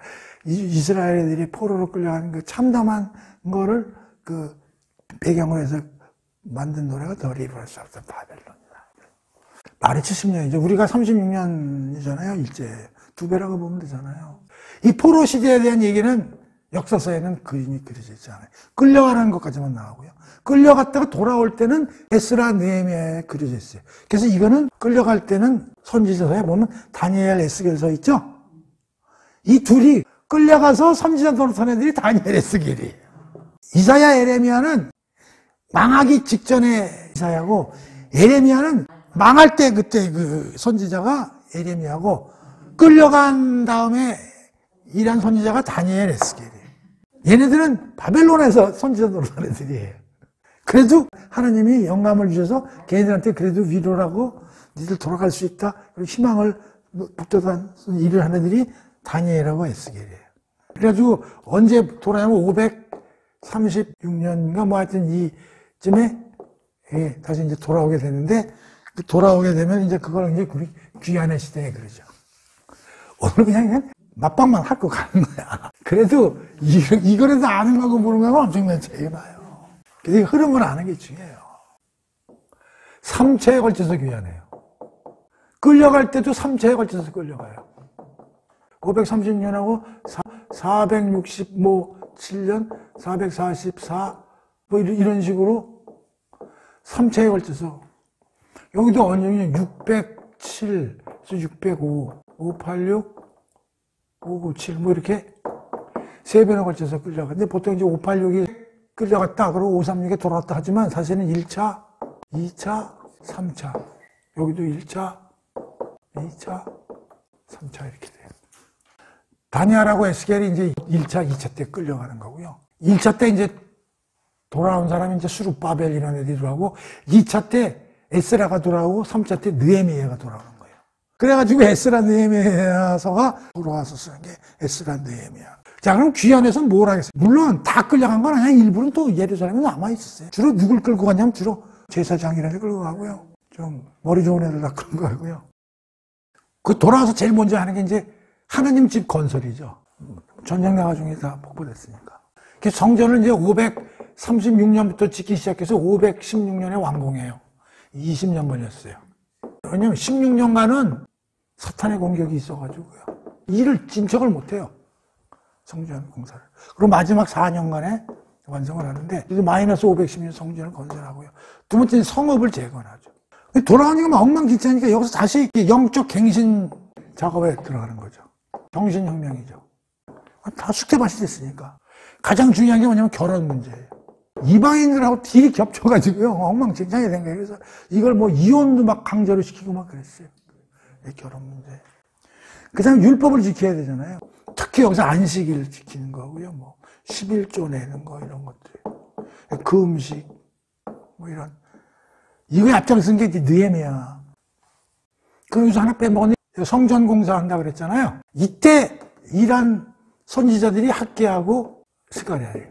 이스라엘 애들이 포로로 끌려가는 그 참담한 거를 그 배경으로 해서 만든 노래가 The Rivers of Babylon이다. 말이 70년이죠. 우리가 36년이잖아요. 일제. 2배라고 보면 되잖아요. 이 포로 시대에 대한 얘기는 역사서에는 그림이 그려져 있잖아요. 끌려가는 것까지만 나오고요. 끌려갔다가 돌아올 때는 에스라 느헤미야에 그려져 있어요. 그래서 이거는 끌려갈 때는 선지자서에 보면 다니엘, 에스겔서 있죠? 이 둘이 끌려가서 선지자 노릇한 애들이 다니엘, 에스겔이에요. 이사야, 에레미야는 망하기 직전에 이사야고 에레미야는 망할 때 그때 그 선지자가 에레미야고 끌려간 다음에 일한 선지자가 다니엘, 에스겔이에요. 얘네들은 바벨론에서 선지자 노릇한 애들이에요. 그래도 하나님이 영감을 주셔서 걔네들한테 그래도 위로라고 니들 돌아갈 수 있다. 그리고 희망을 북돋아 일을 하는 애들이 다니엘하고 에스겔이에요. 그래가지고 언제 돌아가면 536년인가 뭐 하여튼 이쯤에 다시 이제 돌아오게 되는데 돌아오게 되면 이제 그걸 이제 귀환의 시대에 그러죠. 오늘 그냥 맛방만 하고 가는 거야. 그래도 이거라도 아는 거하고 모르는 거하고 엄청난 차이가 나요. 그래서 흐름을 아는 게 중요해요. 3차에 걸쳐서 귀환해요. 끌려갈 때도 3차에 걸쳐서 끌려가요. 530년하고 467년, 444, 뭐 이런 식으로 3차에 걸쳐서. 여기도 언제냐, 607, 605, 586, 597, 뭐 이렇게 3번에 걸쳐서 끌려가는데 보통 이제 586이 끌려갔다, 그리고 536에 돌아왔다 하지만 사실은 1차, 2차, 3차. 여기도 1차, 2차, 3차 이렇게 돼요. 다니엘하고 에스겔이 이제 1차, 2차 때 끌려가는 거고요. 1차 때 이제 돌아온 사람이 이제 수룹바벨이라는 애들이 돌아오고 2차 때 에스라가 돌아오고 3차 때 느헤미야가 돌아오는 거예요. 그래가지고 에스라 느헤미야서가 돌아와서 쓰는 게 에스라 느헤미야. 자, 그럼 귀환해서 뭘 하겠어요? 물론 다 끌려간 건 아니야. 일부는 또 예루살렘에 남아있었어요. 주로 누굴 끌고 가냐면 주로 제사장이라는 애 끌고 가고요. 좀 머리 좋은 애들 다 끌고 가고요. 그 돌아와서 제일 먼저 하는 게 이제 하나님 집 건설이죠. 전쟁 나가 중에 다 폭포됐으니까. 그래서 성전을 이제 536년부터 짓기 시작해서 516년에 완공해요. 20년 걸렸어요. 왜냐면 16년간은 사탄의 공격이 있어가지고요. 일을 진척을 못해요. 성전 공사를. 그리고 마지막 4년간에 완성을 하는데, 마이너스 510년 성전을 건설하고요. 두 번째는 성읍을 재건하죠. 돌아오니까 엉망진창이니까 여기서 다시 영적 갱신 작업에 들어가는 거죠. 정신혁명이죠. 다 숙제밭이 됐으니까. 가장 중요한 게 뭐냐면 결혼 문제예요. 이방인들하고 딜이 겹쳐가지고요. 엉망진창이 된 거예요. 그래서 이걸 뭐 이혼도 막 강제로 시키고 막 그랬어요. 결혼 문제. 그 다음 율법을 지켜야 되잖아요. 특히 여기서 안식일 지키는 거고요. 뭐 11조 내는 거 이런 것들. 그 음식 뭐 이런. 이거에 앞장선 게 이제 느헤미야. 그러면서 하나 빼먹었는데 성전 공사한다 그랬잖아요. 이때 이란 선지자들이 학계하고 스가랴예요.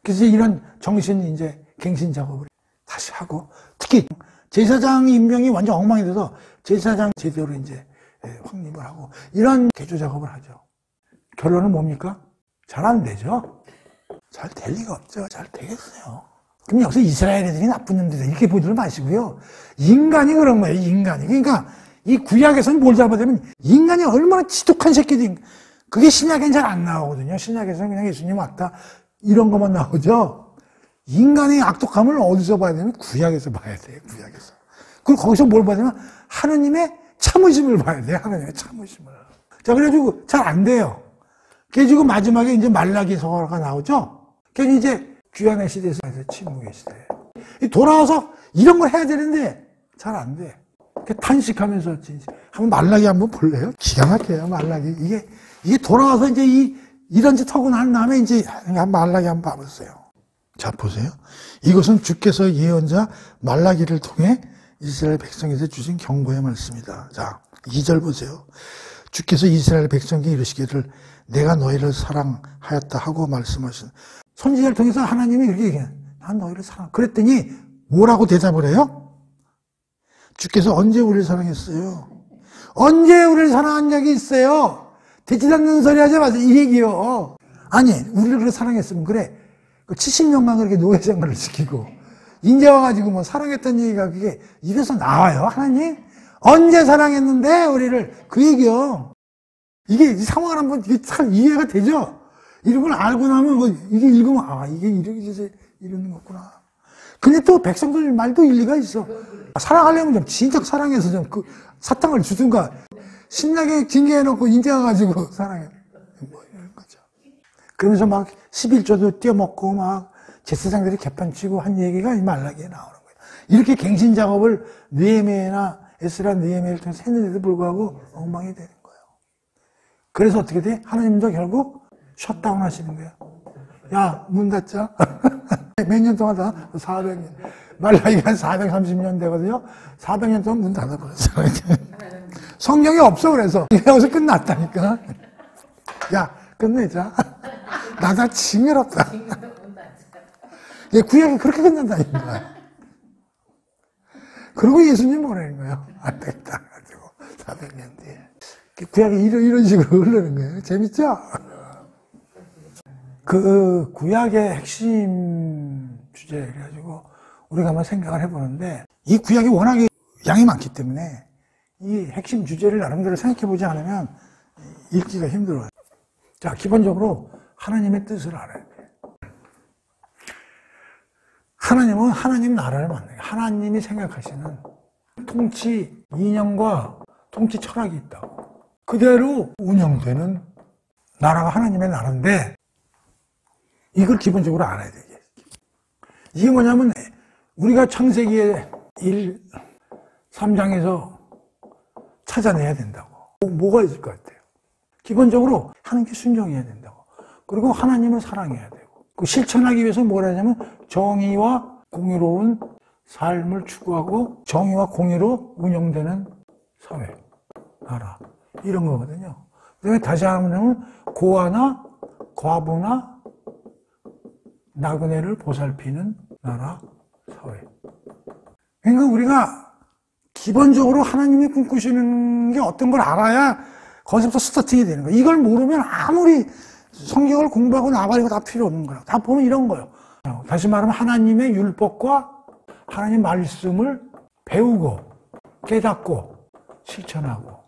그래서 이런 정신 이제 갱신 작업을 다시 하고, 특히 제사장 임명이 완전 엉망이 돼서 제사장 제대로 이제 확립을 하고 이런 개조 작업을 하죠. 결론은 뭡니까? 잘 안 되죠. 잘 될 리가 없죠. 잘 되겠어요. 그럼 여기서 이스라엘 애들이 나쁜 놈들이다 이렇게 보지 마시고요. 인간이 그런 거예요. 인간이. 그러니까 이 구약에서는 뭘 잡아내면 인간이 얼마나 지독한 새끼들. 그게 신약엔 잘 안 나오거든요. 신약에서는 그냥 예수님 왔다 이런 것만 나오죠. 인간의 악독함을 어디서 봐야 되냐면 구약에서 봐야 돼요. 구약에서. 그리고 거기서 뭘 봐야 되냐면 하느님의 참으심을 봐야 돼요. 하느님의 참으심을. 자, 그래가지고 잘 안 돼요. 그래가지고 마지막에 이제 말라기서가 나오죠. 그래서 이제 귀환의 시대에서 침묵의 시대. 돌아와서 이런 걸 해야 되는데 잘 안 돼. 탄식하면서 한번 말라기 한번 볼래요? 기가 막혀요. 말라기. 이게 돌아와서 이제 이런 짓 하고 난 다음에 이제 말라기 한번 봐보세요. 자, 보세요. 이것은 주께서 예언자 말라기를 통해 이스라엘 백성에게 주신 경고의 말씀이다. 자, 2절 보세요. 주께서 이스라엘 백성에게 이르시기를 내가 너희를 사랑하였다 하고 말씀하신. 선지자를 통해서 하나님이 이렇게 얘기해요. 난 너희를 사랑. 그랬더니 뭐라고 대답을 해요? 주께서 언제 우리를 사랑했어요? 언제 우리를 사랑한 적이 있어요? 되지 않는 소리 하지 마세요. 이 얘기요. 아니, 우리를 그렇게 사랑했으면 그래. 70년간 그렇게 노예생활을 시키고 이제 와가지고 뭐 사랑했던 얘기가 그게 입에서 나와요. 하나님 언제 사랑했는데 우리를. 그 얘기요. 이게 이 상황을 한번 이게 참 이해가 되죠. 이런 걸 알고 나면 뭐 이게 읽으면 아 이게 이렇게 이러는 거구나. 근데 또 백성들 말도 일리가 있어. 사랑하려면 좀 진작 사랑해서 좀 그 사탕을 주든가 신나게 징계해놓고 인제 와가지고 사랑해. 뭐 이런 거죠. 그러면서 막 11조도 떼어먹고 막 제사장들이 개판치고 한 얘기가 이 말라기에 나오는 거예요. 이렇게 갱신 작업을 느헤미야나 에스라 느헤미야를 통해서 했는데도 불구하고 엉망이 되는 거예요. 그래서 어떻게 돼? 하나님도 결국 셧다운 하시는 거예요. 야, 문 닫자. 몇 년 동안 다? 400년. 말라기가 한 430년 되거든요. 400년 동안 문 닫아버렸어요. 성경이 없어, 그래서. 여기서 끝났다니까. 야, 끝내자. 나가 징그럽다. 구약이 그렇게 끝난다니까. 그리고 예수님 보내는 거예요. 안 되겠다. 가지고 400년 뒤에. 구약이 이런 식으로 흐르는 거예요. 재밌죠? 그 구약의 핵심 주제 그래가지고 우리가 한번 생각을 해보는데 이 구약이 워낙에 양이 많기 때문에 이 핵심 주제를 나름대로 생각해보지 않으면 읽기가 힘들어요. 자, 기본적으로 하나님의 뜻을 알아야 돼요. 하나님은 하나님 나라를 만들어요. 하나님이 생각하시는 통치 이념과 통치 철학이 있다고. 그대로 운영되는 나라가 하나님의 나라인데 이걸 기본적으로 알아야 되겠죠. 이게 뭐냐면 우리가 창세기의 3장에서 찾아내야 된다고. 뭐가 있을 것 같아요? 기본적으로 하나님께 순종해야 된다고. 그리고 하나님을 사랑해야 되고. 그 실천하기 위해서 뭘 하냐면 정의와 공의로운 삶을 추구하고 정의와 공의로 운영되는 사회, 나라 이런 거거든요. 그다음에 다시 하면 고아나 과부나 나그네를 보살피는 나라, 사회. 그러니까 우리가 기본적으로 하나님이 꿈꾸시는 게 어떤 걸 알아야 거기서부터 스타팅이 되는 거예요. 이걸 모르면 아무리 성경을 공부하고 나발이고 다 필요 없는 거예요. 다 보면 이런 거예요. 다시 말하면 하나님의 율법과 하나님 말씀을 배우고 깨닫고 실천하고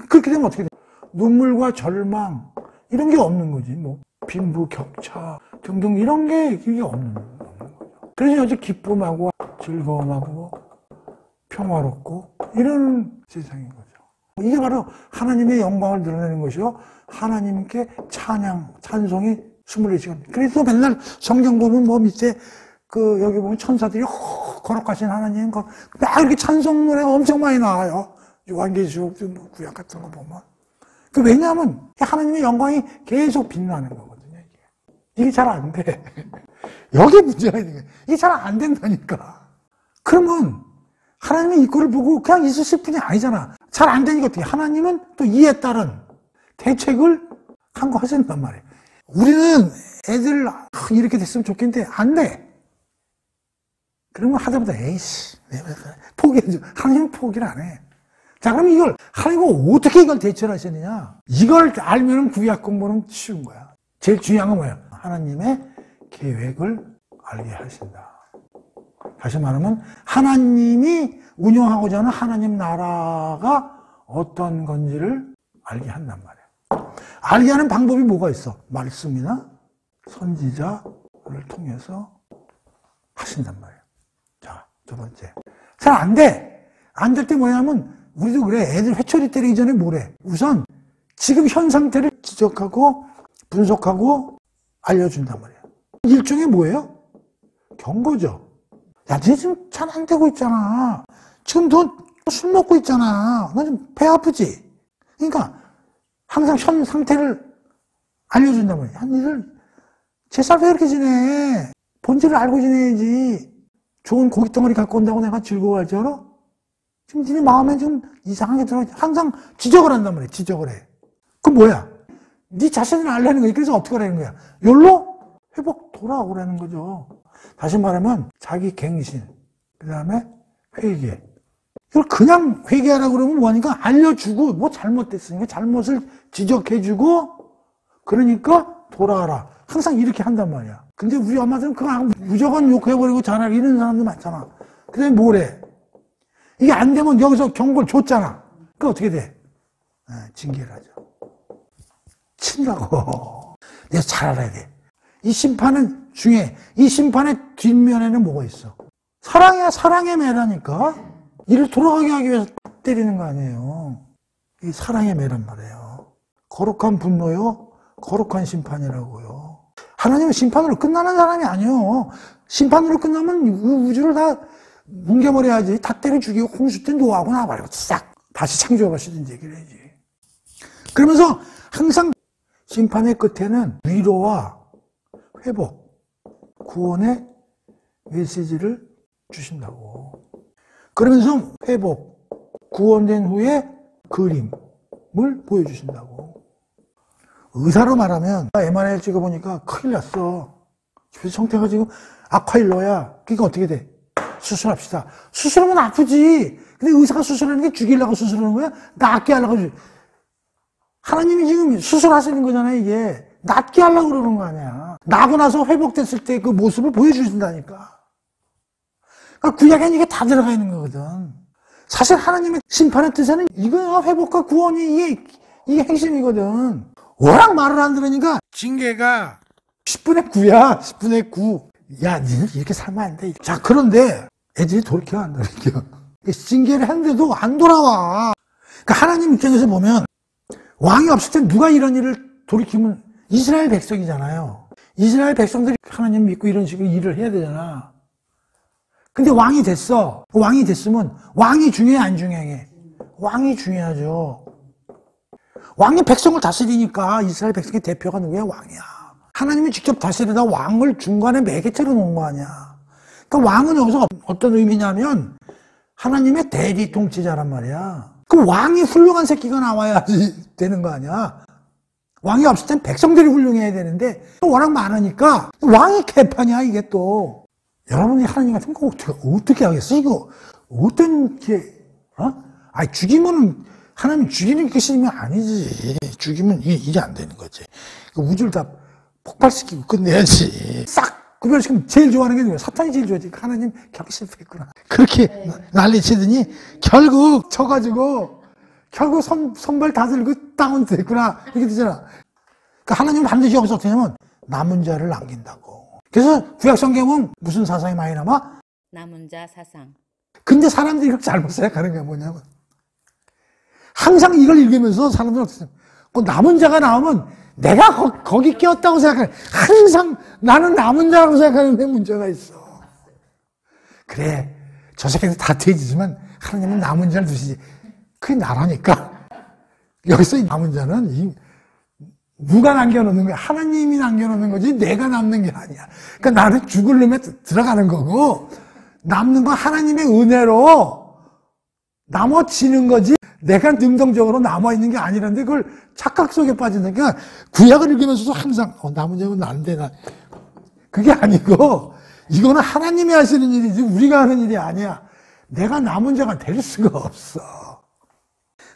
그렇게 되면 어떻게 돼요? 눈물과 절망 이런 게 없는 거지. 뭐 빈부격차 등등 이런 게 그게 없는 거죠. 그래서 아주 기쁨하고 즐거움하고 평화롭고 이런 세상인 거죠. 이게 바로 하나님의 영광을 드러내는 것이요. 하나님께 찬양, 찬송이 24시간. 그래서 맨날 성경 보면 뭐 밑에 여기 보면 천사들이 거룩하신 하나님 막 이렇게 찬송 노래가 엄청 많이 나와요. 요한계시록도 뭐 구약 같은 거 보면. 왜냐하면 하나님의 영광이 계속 빛나는 거거든요. 이게 잘 안 돼. 여기에 문제가 있는 거예요. 이게 잘 안 된다니까. 그러면 하나님의 이 꼴을 보고 그냥 있으실 분이 아니잖아. 잘 안 되니까 어떻게 하나님은 또 이에 따른 대책을 강구하신단 말이에요. 우리는 애들 이렇게 됐으면 좋겠는데 안 돼. 그러면 하다보다 에이씨 포기해줘. 하나님은 포기를 안 해. 자, 그럼 이걸 하나님은 어떻게 이걸 대처를 하시느냐? 이걸 알면 구약 공부는 쉬운 거야. 제일 중요한 건 뭐야? 하나님의 계획을 알게 하신다. 다시 말하면 하나님이 운영하고자 하는 하나님 나라가 어떤 건지를 알게 한단 말이야. 알게 하는 방법이 뭐가 있어? 말씀이나 선지자를 통해서 하신단 말이야. 자, 두 번째. 잘 안 돼. 안 될 때 뭐냐면 우리도 그래. 애들 회초리 때리기 전에 뭐래? 우선 지금 현 상태를 지적하고 분석하고 알려준단 말이야. 일종의 뭐예요? 경고죠. 야, 너 지금 잘 안 되고 있잖아. 지금 너 술 먹고 있잖아. 너 지금 배 아프지? 그러니까 항상 현 상태를 알려준단 말이야. 니들 제살 왜 이렇게 지내? 본질을 알고 지내야지. 좋은 고깃덩어리 갖고 온다고 내가 즐거워할 줄 알아? 지금 니네 마음에 좀 이상하게 들어. 항상 지적을 한단 말이야. 지적을 해. 그럼 뭐야? 네 자신을 알려는 거야. 그래서 어떻게 하라는 거야? 열로 회복 돌아오라는 거죠. 다시 말하면 자기 갱신, 그 다음에 회개. 이걸 그냥 회개하라고 그러면 뭐하니까 알려주고 뭐 잘못됐으니까 잘못을 지적해주고 그러니까 돌아와라. 항상 이렇게 한단 말이야. 근데 우리 엄마들은 그거 무조건 욕해버리고 잘하고 이런 사람들 많잖아. 그 다음에 뭐래? 이게 안 되면 여기서 경고를 줬잖아. 그럼 어떻게 돼? 징계를 하죠. 친다고. 내가 잘 알아야 돼. 이 심판은 중요해. 이 심판의 뒷면에는 뭐가 있어? 사랑이야. 사랑의 매라니까. 이를 돌아가게 하기 위해서 때리는 거 아니에요. 이 사랑의 매란 말이에요. 거룩한 분노요. 거룩한 심판이라고요. 하나님은 심판으로 끝나는 사람이 아니에요. 심판으로 끝나면 우주를 다 뭉개버려야지. 다 때려 죽이고 홍수 때 노하고 나버리고 싹 다시 창조하시든지 얘기를 해야지. 그러면서 항상 심판의 끝에는 위로와 회복, 구원의 메시지를 주신다고. 그러면서 회복, 구원된 후에 그림을 보여주신다고. 의사로 말하면 MRI 찍어보니까 큰일 났어. 그래서 형태가 지금 악화일로야. 그러니까 어떻게 돼? 수술합시다. 수술하면 아프지. 근데 의사가 수술하는 게 죽이려고 수술하는 거야? 낫게 하려고. 하나님이 지금 수술하시는 거잖아요, 이게. 낫게 하려고 그러는 거 아니야. 나고 나서 회복됐을 때 그 모습을 보여주신다니까. 그러니까 구약에는 이게 다 들어가 있는 거거든. 사실 하나님의 심판의 뜻에는 이거야. 회복과 구원이 이게 핵심이거든. 워낙 말을 안 들으니까 징계가 10분의 9야. 10분의 9. 야, 니는 이렇게 살면 안 돼. 자, 그런데 애들이 돌이켜 안 돌이켜. 징계를 했는데도 안 돌아와. 그러니까 하나님 입장에서 보면 왕이 없을 때 누가 이런 일을 돌이키면 이스라엘 백성이잖아요. 이스라엘 백성들이 하나님 믿고 이런 식으로 일을 해야 되잖아. 근데 왕이 됐어. 왕이 됐으면 왕이 중요해 안 중요해? 왕이 중요하죠. 왕이 백성을 다스리니까 이스라엘 백성의 대표가 누구야? 왕이야. 하나님이 직접 다스리다 왕을 중간에 매개체로 놓은 거 아니야. 그러니까 왕은 여기서 어떤 의미냐면 하나님의 대리 통치자란 말이야. 그럼 왕이 훌륭한 새끼가 나와야지 되는 거 아니야. 왕이 없을 땐 백성들이 훌륭해야 되는데 또 워낙 많으니까 왕이 개판이야 이게 또. 여러분이 하나님 같은 거 어떻게 하겠어? 이거 어떤 게 죽이면 하나님 죽이는 것이면 아니지. 죽이면 이게 안 되는 거지. 우주를 다 폭발시키고 끝내야지. 싹 구별시키면 제일 좋아하는 게 누구야? 사탄이 제일 좋아하지. 하나님 결국 실패했구나. 그렇게 난리치더니 결국 져가지고 결국 선발 다 들고 다운됐구나. 이렇게 되잖아. 그러니까 하나님은 반드시 여기서 어떻게 하냐면 남은 자를 남긴다고. 그래서 구약성경은 무슨 사상이 많이 남아? 남은 자 사상. 근데 사람들이 그렇게 잘못 생각하는 게 뭐냐면 항상 이걸 읽으면서 사람들은 어떻게 생각해? 그 남은 자가 나오면 내가 거기 끼었다고 생각해. 항상 나는 남은 자라고 생각하는 데 문제가 있어. 그래, 저 새끼들 다 돼지지만 하나님은 남은 자를 두시지. 그게 나라니까. 여기서 남은 자는 누가 남겨놓는 거야? 하나님이 남겨놓는 거지 내가 남는 게 아니야. 그러니까 나는 죽을 놈에 들어가는 거고 남는 건 하나님의 은혜로 남아지는 거지 내가 능동적으로 남아있는 게 아니란데 그걸 착각 속에 빠진다니까. 구약을 읽으면서도 항상 남은 자는 안 돼. 그게 아니고 이거는 하나님이 하시는 일이지 우리가 하는 일이 아니야. 내가 남은 자가 될 수가 없어.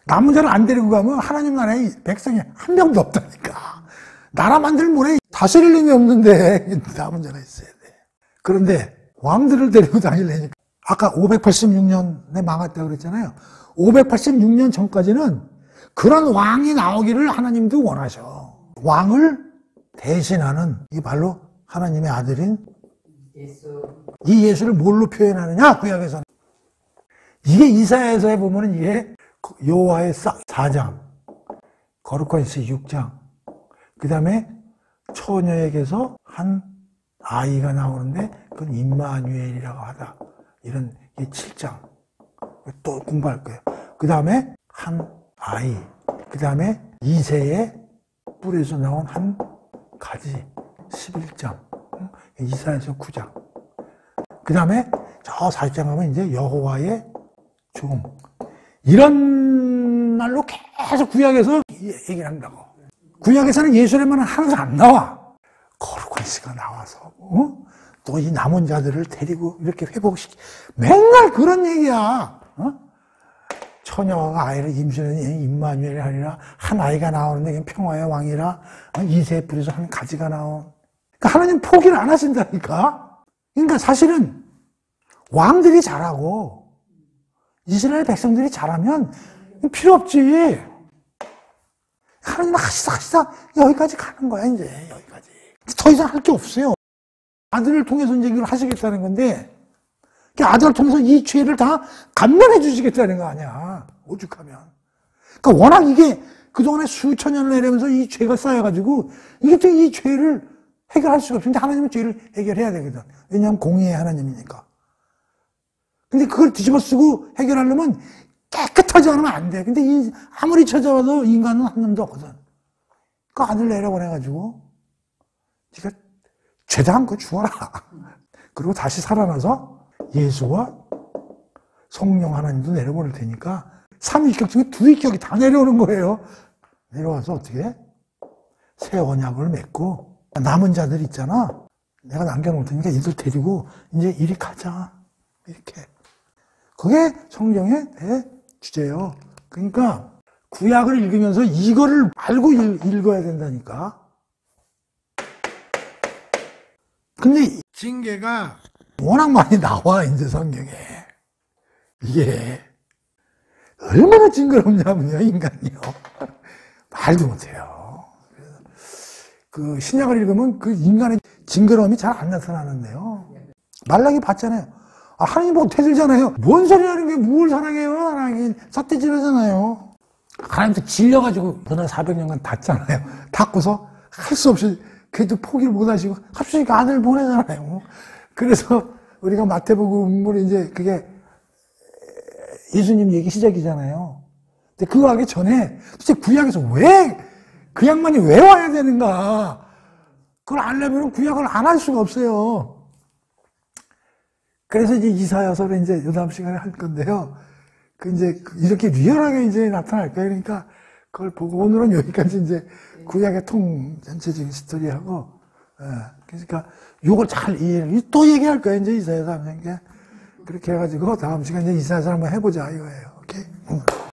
남은 자를 안 데리고 가면 하나님 나라에 백성이 한 명도 없다니까. 나라 만들 모래 다스릴 힘이 없는데 남은 자가 있어야 돼. 그런데 왕들을 데리고 다니려니까 아까 586년에 망했다고 그랬잖아요. 586년 전까지는 그런 왕이 나오기를 하나님도 원하셔. 왕을 대신하는 이게 바로 하나님의 아들인 이 예수를 뭘로 표현하느냐 구약에서는. 이게 이사야에서 보면은 이게 여호와의 4장, 거룩한 시 6장, 그 다음에 처녀에게서 한 아이가 나오는데 그건 임마누엘이라고 하다. 이런 게 7장. 또 공부할 거예요. 그 다음에 한 아이, 그 다음에 이새의 뿔에서 나온 한 가지 11장, 이사야서 9장. 그 다음에 저 40장 가면 이제 여호와의 종. 이런 말로 계속 구약에서 얘기를 한다고. 구약에서는 예수님은 항상 안 나와. 거룩한 씨가 나와서 또 이 남은 자들을 데리고 이렇게 회복시키. 맨날 그런 얘기야. 처녀가 아이를 임신하니 임마누엘이 하리라. 한 아이가 나오는데 평화의 왕이라. 이새의 뿔에서 한 가지가 나온. 그러니까 하나님 포기를 안 하신다니까. 그러니까 사실은 왕들이 잘하고 이스라엘 백성들이 잘하면 필요 없지. 하나님 하시다 여기까지 가는 거야 이제. 여기까지 더 이상 할 게 없어요. 아들을 통해서 이제 이걸 하시겠다는 건데 그 아들을 통해서 이 죄를 다 감면해 주시겠다는 거 아니야. 오죽하면. 그러니까 워낙 이게 그동안에 수천 년을 내려면서 이 죄가 쌓여가지고 이게 또 이 죄를 해결할 수가 없는데 하나님은 죄를 해결해야 되거든. 왜냐하면 공의의 하나님이니까. 근데 그걸 뒤집어 쓰고 해결하려면 깨끗하지 않으면 안 돼. 근데 아무리 찾아와도 인간은 한 놈도 없거든. 그 아들 내려보내가지고 네가 죄다 거 죽어라. 그리고 다시 살아나서 예수와 성령 하나님도 내려보낼 테니까 삼위일격 중에 두위격이 다 내려오는 거예요. 내려와서 어떻게 새 언약을 맺고 남은 자들 있잖아. 내가 남겨놓을 테니까 이들 데리고 이제 이리 가자. 이렇게. 그게 성경의 대주제예요. 그러니까 구약을 읽으면서 이거를 알고 읽어야 된다니까. 근데 징계가 워낙 많이 나와 이제 성경에. 이게 얼마나 징그럽냐면요, 인간이요. 말도 못해요. 그 신약을 읽으면 그 인간의 징그러움이 잘 안 나타나는데요. 말라기 봤잖아요. 하나님 보고 대들잖아요. 뭔 소리 하는 게 뭘 사랑해요? 하나님 삿대질하잖아요. 하나님도 질려가지고 그날 400년간 닫잖아요. 닫고서 할 수 없이 그래도 포기를 못 하시고 합시니까 아들 보내잖아요. 그래서 우리가 마태복음 이제 그게 예수님 얘기 시작이잖아요. 근데 그거 하기 전에 도대체 구약에서 왜 그 양반이 왜 와야 되는가? 그걸 알려면 구약을 안 할 수가 없어요. 그래서 이제 이사야서를 이제 다음 시간에 할 건데요. 그 이제 이렇게 리얼하게 이제 나타날 거예요. 그러니까 그걸 보고 오늘은 여기까지 이제 구약의 전체적인 스토리하고, 그러니까 요걸 잘 이해를 또 얘기할 거예요. 이제 이사야서 하는 게 그렇게 해가지고 다음 시간에 이제 이사야서 한번 해보자 이거예요. 오케이.